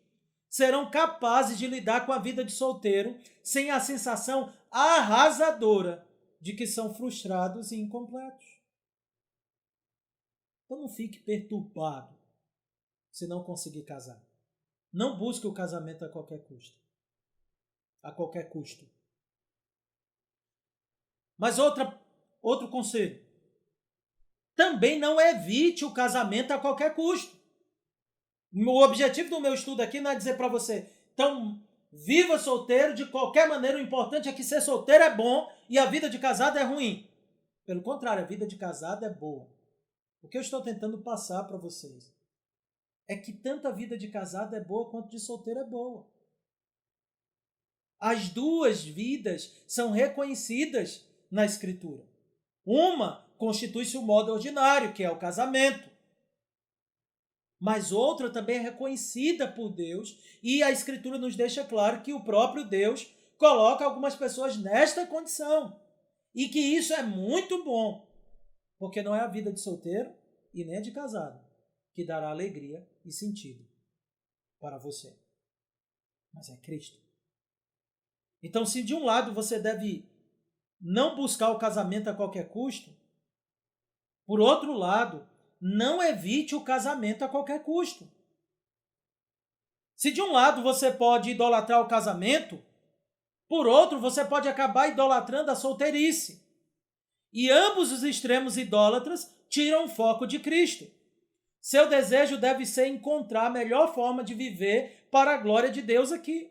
serão capazes de lidar com a vida de solteiro sem a sensação arrasadora de que são frustrados e incompletos. Então não fique perturbado se não conseguir casar. Não busque o casamento a qualquer custo. A qualquer custo. Mas outro conselho. Também não evite o casamento a qualquer custo. O objetivo do meu estudo aqui não é dizer para você, então, viva solteiro de qualquer maneira, o importante é que ser solteiro é bom e a vida de casado é ruim. Pelo contrário, a vida de casado é boa. O que eu estou tentando passar para vocês é que tanto a vida de casado é boa quanto de solteiro é boa. As duas vidas são reconhecidas na Escritura. Uma constitui-se o modo ordinário, que é o casamento. Mas outra também é reconhecida por Deus e a Escritura nos deixa claro que o próprio Deus coloca algumas pessoas nesta condição e que isso é muito bom, porque não é a vida de solteiro e nem a de casado que dará alegria e sentido para você, mas é Cristo. Então, se de um lado você deve não buscar o casamento a qualquer custo, por outro lado, não evite o casamento a qualquer custo. Se de um lado você pode idolatrar o casamento, por outro você pode acabar idolatrando a solteirice. E ambos os extremos idólatras tiram o foco de Cristo. Seu desejo deve ser encontrar a melhor forma de viver para a glória de Deus aqui.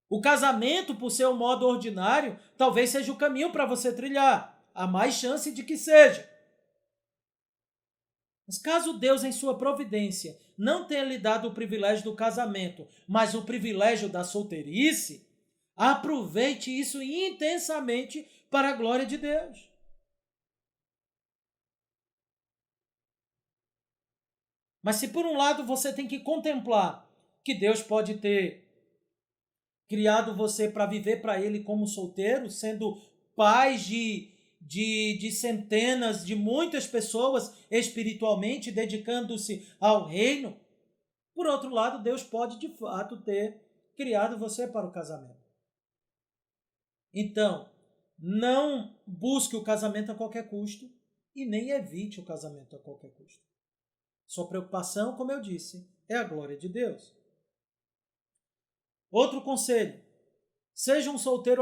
O casamento, por ser um modo ordinário, talvez seja o caminho para você trilhar. Há mais chance de que seja. Mas caso Deus, em sua providência, não tenha lhe dado o privilégio do casamento, mas o privilégio da solteirice, aproveite isso intensamente para a glória de Deus. Mas se por um lado você tem que contemplar que Deus pode ter criado você para viver para Ele como solteiro, sendo pais de centenas, de muitas pessoas espiritualmente, dedicando-se ao reino. Por outro lado, Deus pode de fato ter criado você para o casamento. Então, não busque o casamento a qualquer custo e nem evite o casamento a qualquer custo. Sua preocupação, como eu disse, é a glória de Deus. Outro conselho, seja um solteiro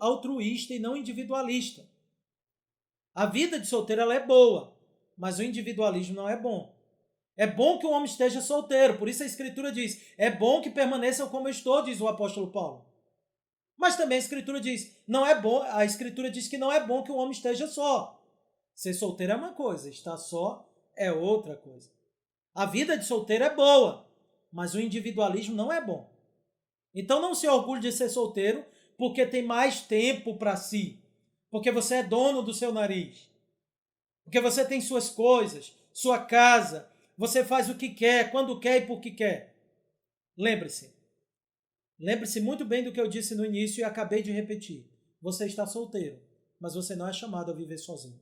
altruísta e não individualista. A vida de solteiro ela é boa, mas o individualismo não é bom. É bom que o homem esteja solteiro, por isso a Escritura diz, é bom que permaneçam como eu estou, diz o apóstolo Paulo. Mas também a Escritura diz, não é bom, a Escritura diz que não é bom que o homem esteja só. Ser solteiro é uma coisa, estar só é outra coisa. A vida de solteiro é boa, mas o individualismo não é bom. Então não se orgulhe de ser solteiro porque tem mais tempo para si, porque você é dono do seu nariz, porque você tem suas coisas, sua casa, você faz o que quer, quando quer e por que quer. Lembre-se muito bem do que eu disse no início e acabei de repetir. Você está solteiro, mas você não é chamado a viver sozinho.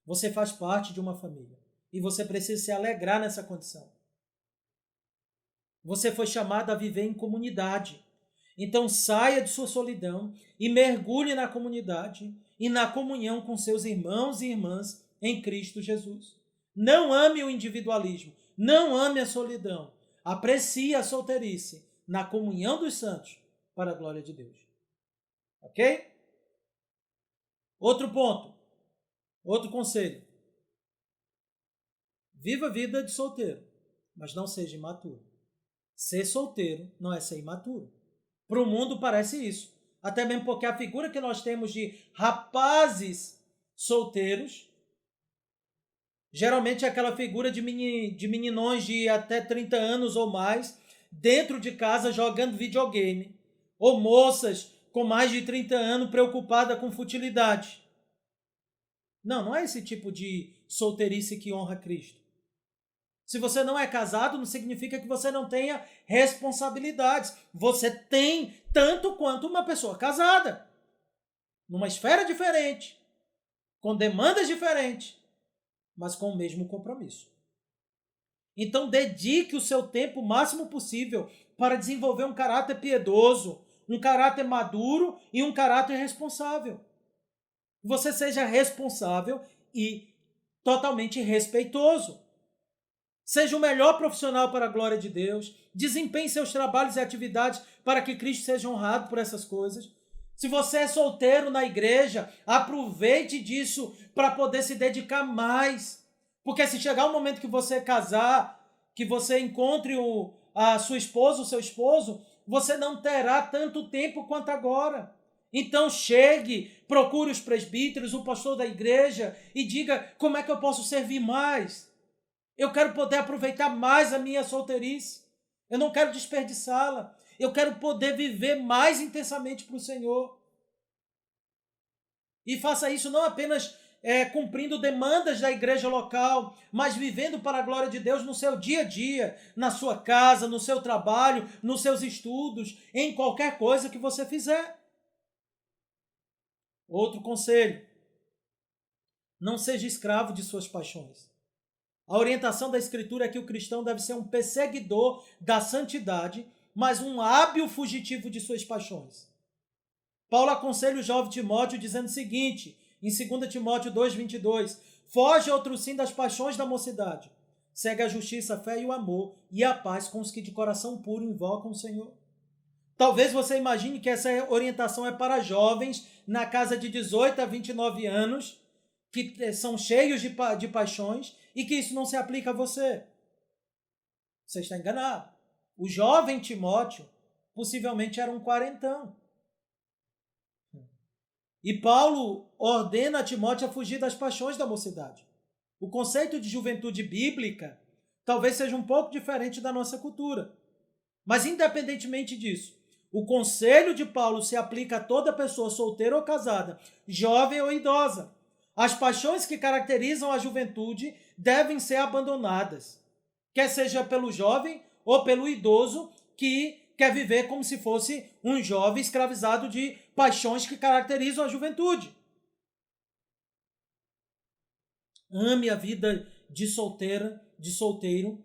Você faz parte de uma família e você precisa se alegrar nessa condição. Você foi chamado a viver em comunidade. Então saia de sua solidão e mergulhe na comunidade e na comunhão com seus irmãos e irmãs em Cristo Jesus. Não ame o individualismo, não ame a solidão. Aprecie a solteirice na comunhão dos santos para a glória de Deus. Ok? Outro ponto, outro conselho. Viva a vida de solteiro, mas não seja imaturo. Ser solteiro não é ser imaturo. Para o mundo parece isso. Até mesmo porque a figura que nós temos de rapazes solteiros geralmente é aquela figura de meninões de até 30 anos ou mais dentro de casa jogando videogame. Ou moças com mais de 30 anos preocupadas com futilidade. Não é esse tipo de solteirice que honra Cristo. Se você não é casado, não significa que você não tenha responsabilidades. Você tem tanto quanto uma pessoa casada, numa esfera diferente, com demandas diferentes, mas com o mesmo compromisso. Então, dedique o seu tempo o máximo possível para desenvolver um caráter piedoso, um caráter maduro e um caráter responsável. Você seja responsável e totalmente respeitoso. Seja o melhor profissional para a glória de Deus. Desempenhe seus trabalhos e atividades para que Cristo seja honrado por essas coisas. Se você é solteiro na igreja, aproveite disso para poder se dedicar mais. Porque se chegar o momento que você casar, que você encontre a sua esposa, o seu esposo, você não terá tanto tempo quanto agora. Então chegue, procure os presbíteros, o pastor da igreja e diga como é que eu posso servir mais. Eu quero poder aproveitar mais a minha solteirice. Eu não quero desperdiçá-la. Eu quero poder viver mais intensamente para o Senhor. E faça isso não apenas cumprindo demandas da igreja local, mas vivendo para a glória de Deus no seu dia a dia, na sua casa, no seu trabalho, nos seus estudos, em qualquer coisa que você fizer. Outro conselho: não seja escravo de suas paixões. A orientação da Escritura é que o cristão deve ser um perseguidor da santidade, mas um hábil fugitivo de suas paixões. Paulo aconselha o jovem Timóteo dizendo o seguinte, em 2 Timóteo 2,22, foge outro sim das paixões da mocidade. Segue a justiça, a fé e o amor, e a paz com os que de coração puro invocam o Senhor. Talvez você imagine que essa orientação é para jovens na casa de 18 a 29 anos, que são cheios de paixões, e que isso não se aplica a você. Você está enganado. O jovem Timóteo possivelmente era um quarentão. E Paulo ordena a Timóteo a fugir das paixões da mocidade. O conceito de juventude bíblica talvez seja um pouco diferente da nossa cultura. Mas independentemente disso, o conselho de Paulo se aplica a toda pessoa solteira ou casada, jovem ou idosa. As paixões que caracterizam a juventude devem ser abandonadas, quer seja pelo jovem ou pelo idoso que quer viver como se fosse um jovem escravizado de paixões que caracterizam a juventude. Ame a vida de solteiro,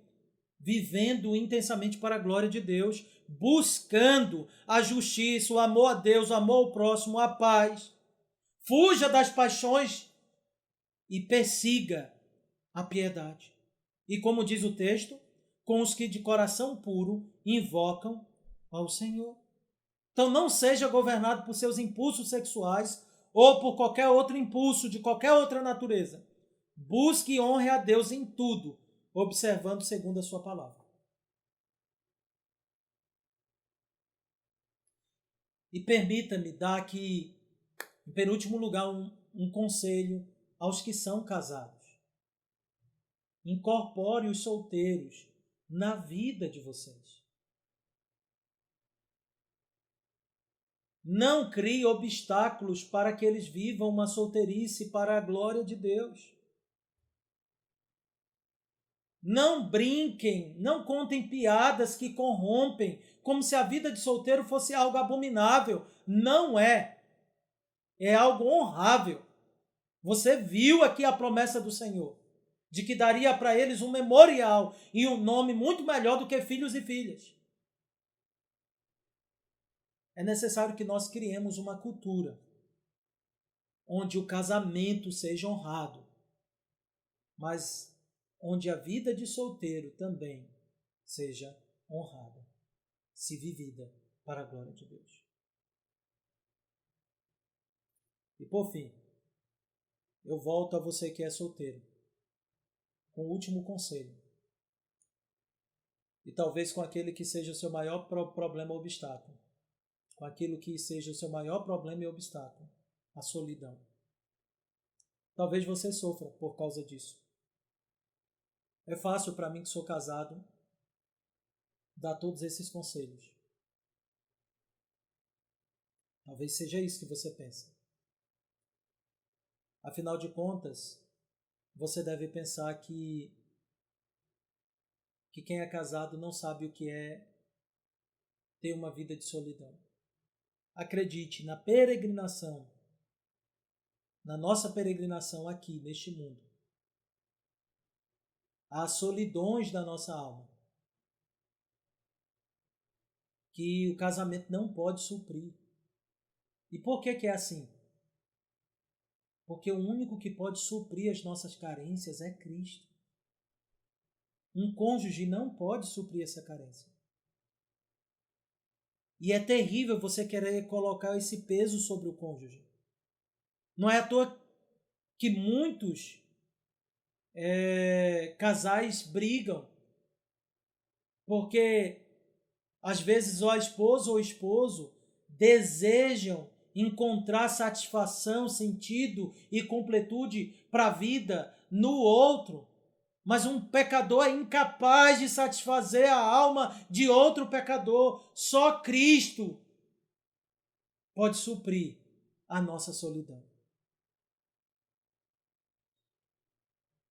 vivendo intensamente para a glória de Deus, buscando a justiça, o amor a Deus, o amor ao próximo, a paz. Fuja das paixões e persiga a piedade. E como diz o texto, com os que de coração puro invocam ao Senhor. Então não seja governado por seus impulsos sexuais ou por qualquer outro impulso de qualquer outra natureza. Busque e honre a Deus em tudo, observando segundo a sua palavra. E permita-me dar aqui, em penúltimo lugar, um conselho aos que são casados. Incorpore os solteiros na vida de vocês. Não crie obstáculos para que eles vivam uma solteirice para a glória de Deus. Não brinquem, não contem piadas que corrompem, como se a vida de solteiro fosse algo abominável. Não é. É algo honrável. Você viu aqui a promessa do Senhor, de que daria para eles um memorial e um nome muito melhor do que filhos e filhas. É necessário que nós criemos uma cultura onde o casamento seja honrado, mas onde a vida de solteiro também seja honrada, se vivida para a glória de Deus. E por fim, eu volto a você que é solteiro, com o último conselho. E talvez com aquele que seja o seu maior problema ou obstáculo. Com aquilo que seja o seu maior problema e obstáculo, a solidão. Talvez você sofra por causa disso. É fácil para mim que sou casado dar todos esses conselhos. Talvez seja isso que você pensa. Afinal de contas, você deve pensar que que quem é casado não sabe o que é ter uma vida de solidão. Acredite, na nossa peregrinação aqui, neste mundo, há solidões da nossa alma que o casamento não pode suprir. E por que é assim? Porque o único que pode suprir as nossas carências é Cristo. Um cônjuge não pode suprir essa carência. E é terrível você querer colocar esse peso sobre o cônjuge. Não é à toa que muitos casais brigam, porque às vezes ou a esposa ou o esposo desejam encontrar satisfação, sentido e completude para a vida no outro, mas um pecador é incapaz de satisfazer a alma de outro pecador. Só Cristo pode suprir a nossa solidão.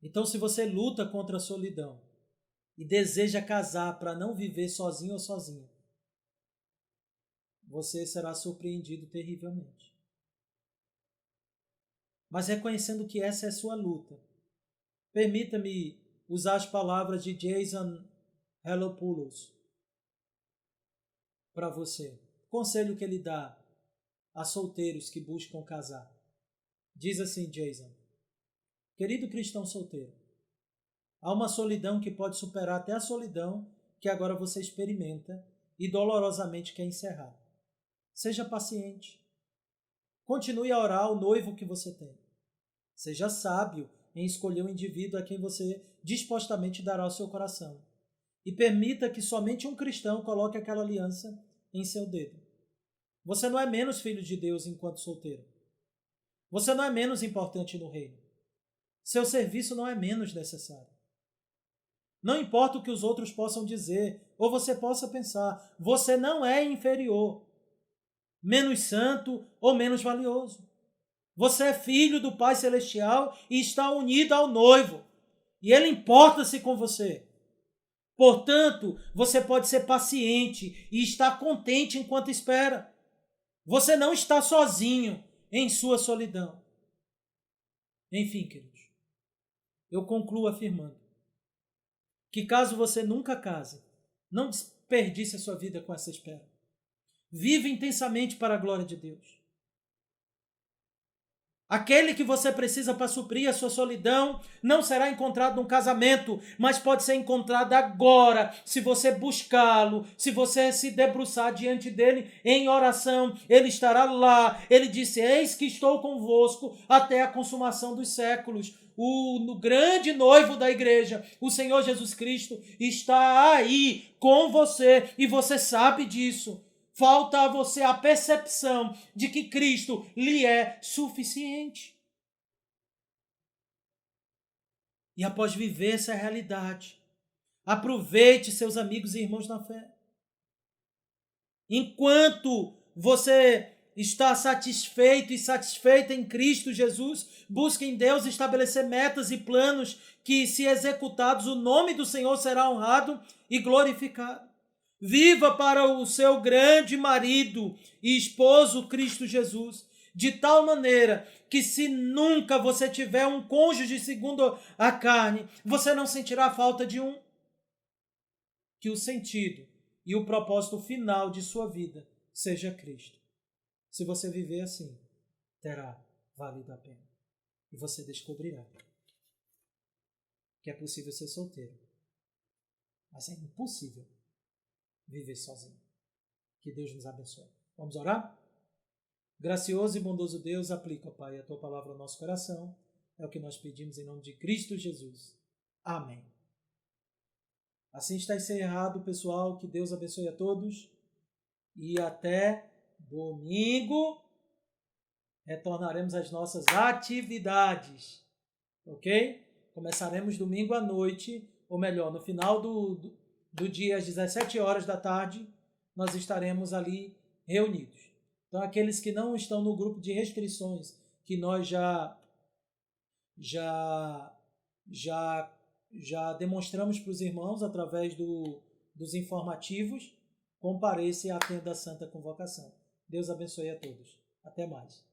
Então, se você luta contra a solidão e deseja casar para não viver sozinho ou sozinha, você será surpreendido terrivelmente. Mas reconhecendo que essa é sua luta, permita-me usar as palavras de Jason Helopoulos para você. Conselho que ele dá a solteiros que buscam casar. Diz assim, Jason: querido cristão solteiro, há uma solidão que pode superar até a solidão que agora você experimenta e dolorosamente quer encerrar. Seja paciente. Continue a orar ao noivo que você tem. Seja sábio em escolher um indivíduo a quem você dispostamente dará o seu coração. E permita que somente um cristão coloque aquela aliança em seu dedo. Você não é menos filho de Deus enquanto solteiro. Você não é menos importante no reino. Seu serviço não é menos necessário. Não importa o que os outros possam dizer, ou você possa pensar, você não é inferior, menos santo ou menos valioso. Você é filho do Pai Celestial e está unido ao noivo. E ele importa-se com você. Portanto, você pode ser paciente e estar contente enquanto espera. Você não está sozinho em sua solidão. Enfim, queridos, eu concluo afirmando que caso você nunca case, não desperdice a sua vida com essa espera. Viva intensamente para a glória de Deus. Aquele que você precisa para suprir a sua solidão não será encontrado num casamento, mas pode ser encontrado agora, se você buscá-lo, se você se debruçar diante dele em oração, ele estará lá. Ele disse: eis que estou convosco até a consumação dos séculos. O grande noivo da igreja, o Senhor Jesus Cristo, está aí com você e você sabe disso. Falta a você a percepção de que Cristo lhe é suficiente. E após viver essa realidade, aproveite seus amigos e irmãos na fé. Enquanto você está satisfeito e satisfeita em Cristo Jesus, busque em Deus estabelecer metas e planos que, se executados, o nome do Senhor será honrado e glorificado. Viva para o seu grande marido e esposo Cristo Jesus, de tal maneira que, se nunca você tiver um cônjuge segundo a carne, você não sentirá falta de um. Que o sentido e o propósito final de sua vida seja Cristo. Se você viver assim, terá valido a pena. E você descobrirá que é possível ser solteiro, mas é impossível viver sozinho. Que Deus nos abençoe. Vamos orar? Gracioso e bondoso Deus, aplica, ó Pai, a Tua palavra ao nosso coração. É o que nós pedimos em nome de Cristo Jesus. Amém. Assim está encerrado, pessoal. Que Deus abençoe a todos. E até domingo retornaremos às nossas atividades. Ok? Começaremos domingo à noite, ou melhor, no final do dia, às 17 horas da tarde, nós estaremos ali reunidos. Então, aqueles que não estão no grupo de restrições, que nós já já demonstramos para os irmãos através dos informativos. Compareça e atenda a Santa Convocação. Deus abençoe a todos. Até mais.